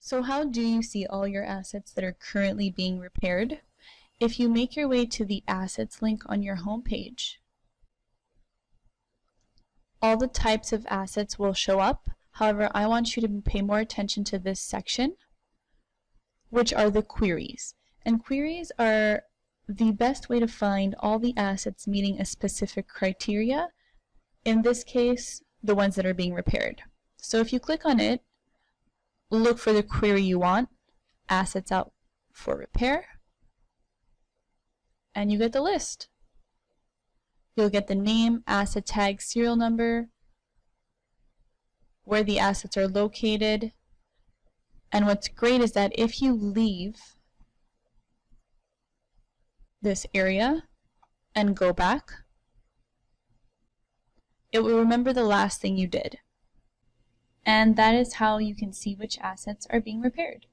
So how do you see all your assets that are currently being repaired? If you make your way to the Assets link on your home page, all the types of assets will show up. However, I want you to pay more attention to this section, which are the queries. And queries are the best way to find all the assets meeting a specific criteria, in this case, the ones that are being repaired. So if you click on it, look for the query you want, assets out for repair, and you get the list. You'll get the name, asset tag, serial number, where the assets are located, and what's great is that if you leave this area and go back, it will remember the last thing you did. And that is how you can see which assets are being repaired.